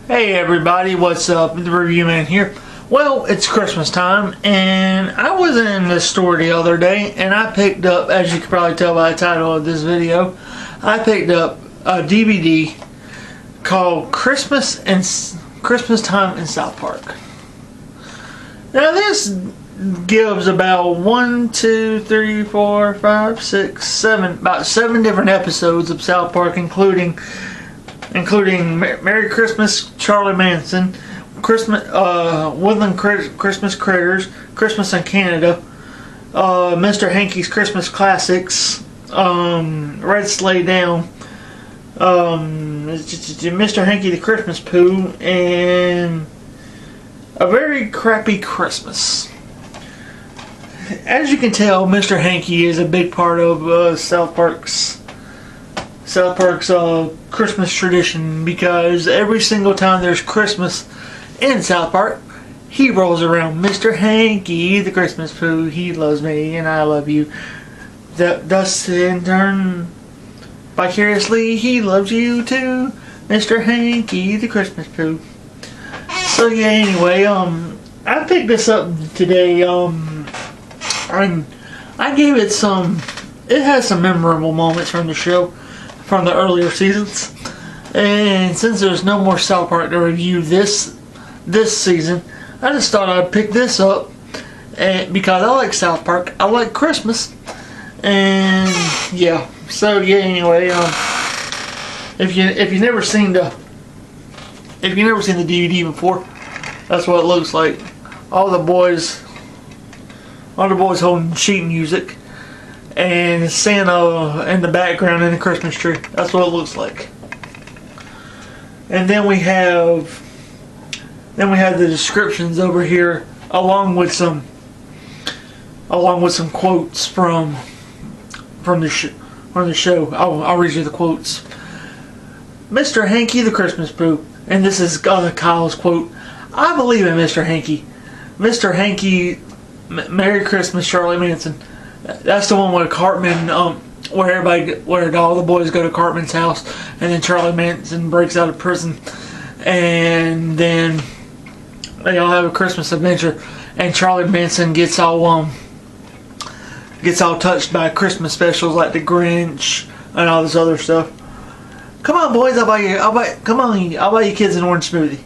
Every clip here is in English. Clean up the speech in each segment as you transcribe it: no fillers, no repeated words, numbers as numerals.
Hey everybody, what's up? The Review Man here. Well, it's Christmas time, and I was in this store the other day, and I picked up, as you can probably tell by the title of this video, I picked up a DVD called Christmas Time in South Park. Now this gives about 1, 2, 3, 4, 5, 6, 7, about 7 different episodes of South Park, including Merry Christmas, Charlie Manson, Christmas, Woodland Christmas Critters, Christmas in Canada, Mr. Hanky's Christmas Classics, Red Sleigh Down, Mr. Hanky the Christmas Pooh, and A Very Crappy Christmas. As you can tell, Mr. Hanky is a big part of South Park's Christmas tradition, because every single time there's Christmas in South Park, he rolls around. Mr. Hanky, the Christmas Pooh, he loves me and I love you. Thus in turn, vicariously, he loves you too. Mr. Hanky, the Christmas Pooh. So yeah, anyway, I picked this up today. I gave it some. It has some memorable moments from the show, from the earlier seasons, and since there's no more South Park to review this season, I just thought I'd pick this up, and because I like South Park, I like Christmas, and yeah. So yeah, anyway, if you've never seen the DVD before, that's what it looks like. All the boys holding sheet music, and Santa in the background in the Christmas tree. That's what it looks like. And then we have the descriptions over here, along with some quotes from the show. I'll read you the quotes. Mr. Hanky the Christmas Pooh, and this is Kyle's quote. I believe in Mr. Hanky. Mr. Hanky, Merry Christmas, Charlie Manson. That's the one with Cartman, where all the boys go to Cartman's house, and then Charlie Manson breaks out of prison, and then they all have a Christmas adventure, and Charlie Manson gets all touched by Christmas specials like the Grinch and all this other stuff. Come on, boys, I'll buy you kids an orange smoothie.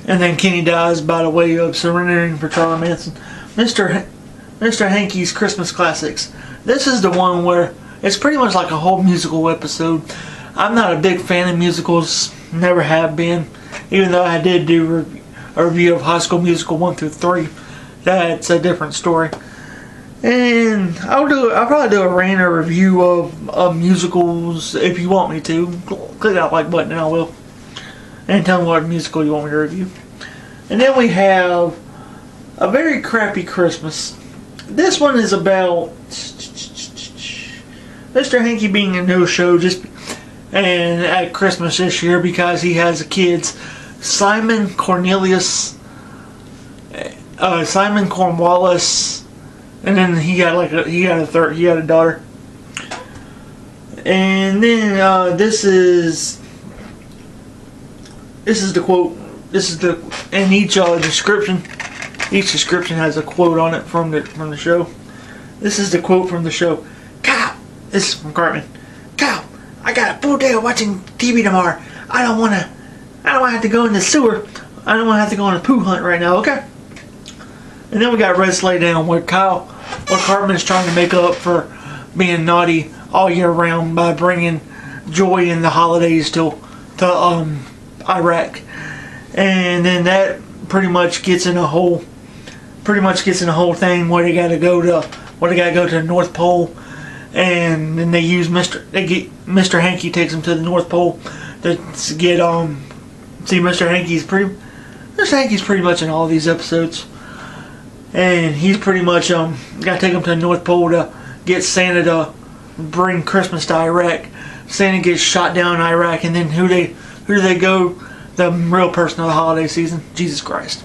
And then Kenny dies by the way of surrendering for Charlie Manson. Mr. Hanky's Christmas Classics. This is the one where it's pretty much like a whole musical episode. I'm not a big fan of musicals, never have been, even though I did do a review of High School Musical 1 through 3. That's a different story. And I'll probably do a rant or review of musicals if you want me to. Click that like button and I will. And tell me what musical you want me to review. And then we have A Very Crappy Christmas. This one is about Mr. Hanky being a no-show and at Christmas this year because he has kids, Simon Cornwallis, and then he had a daughter. And then this is the quote. And each description has a quote on it from the show. This is the quote from the show. Kyle, this is from Cartman. Kyle, I got a full day of watching TV tomorrow. I don't want to have to go in the sewer. I don't want to have to go on a poo hunt right now. Okay. And then we got Red Sleigh Down, where Cartman is trying to make up for being naughty all year round by bringing joy in the holidays to Iraq. And then that pretty much gets in a whole thing where they gotta go to the North Pole, and then Mr. Hanky takes them to the North Pole to get see Mr. Hanky's pretty much in all these episodes, and he's pretty much gotta take them to the North Pole to get Santa to bring Christmas to Iraq. Santa gets shot down in Iraq, and then who do they go? The real person of the holiday season, Jesus Christ.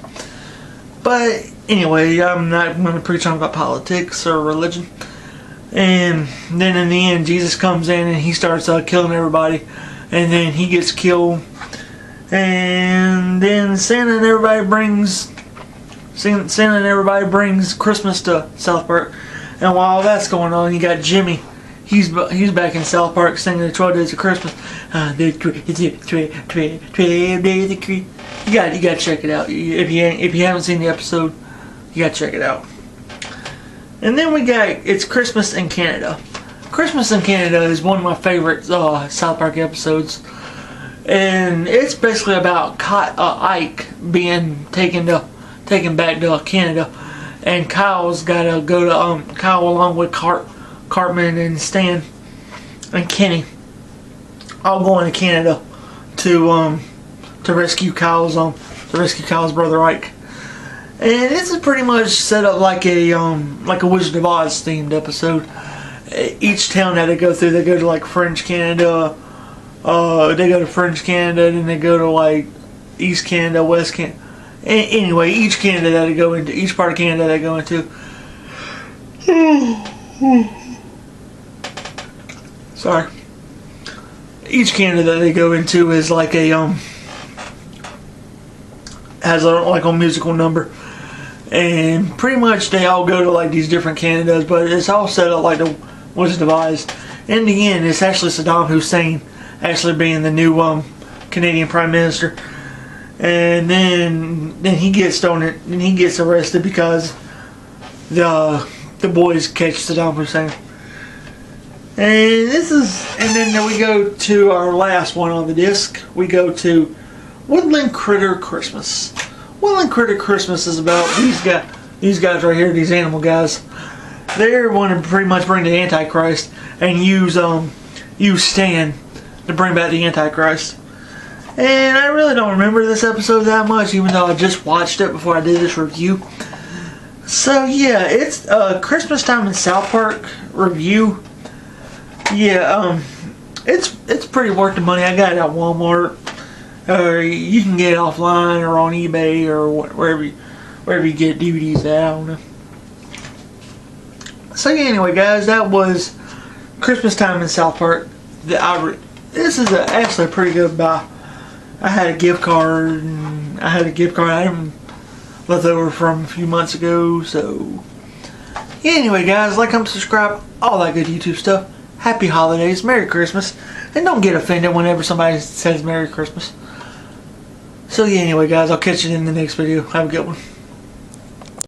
But anyway, I'm not going to preach on about politics or religion. And then in the end, Jesus comes in and he starts killing everybody. And then he gets killed. And then Santa and everybody brings Christmas to South Park. And while that's going on, you got Jimmy. He's back in South Park singing the 12 Days of Christmas. The 12 Days of Christmas. You got to check it out. If you haven't seen the episode, you got to check it out. And then we got It's Christmas in Canada. Christmas in Canada is one of my favorite South Park episodes. And it's basically about Ike being taken back to Canada. And Kyle's got to go to Kyle along with Cartman and Stan and Kenny all going to Canada to rescue Kyle's brother Ike. And this is pretty much set up like a Wizard of Oz themed episode. Each town that they go through, they go to like French Canada, they go to French Canada, then they go to like East Canada, West Canada. Anyway, each Canada that they go into, each part of Canada they go into. Sorry. Each Canada that they go into is like a has a musical number, and pretty much they all go to like these different Canadas, but it's all set up like the Wizard of Oz. In the end, it's actually Saddam Hussein actually being the new Canadian Prime Minister. And then he gets thrown in, and he gets arrested because the boys catch Saddam Hussein. And then we go to our last one on the disc. We go to Woodland Critter Christmas. Woodland Critter Christmas is about these guys right here, these animal guys. They want to pretty much bring the Antichrist and use Stan to bring back the Antichrist. And I really don't remember this episode that much, even though I just watched it before I did this review. So yeah, it's Christmas Time in South Park review. Yeah, it's pretty worth the money. I got it at Walmart. You can get it offline or on eBay or wherever you get DVDs at. I don't know. So yeah, anyway, guys, that was Christmas Time in South Park. This is actually a pretty good buy. I had a gift card item left over from a few months ago. So yeah, anyway, guys, like, comment, subscribe, all that good YouTube stuff. Happy holidays, Merry Christmas, and don't get offended whenever somebody says Merry Christmas. So yeah, anyway, guys, I'll catch you in the next video. Have a good one.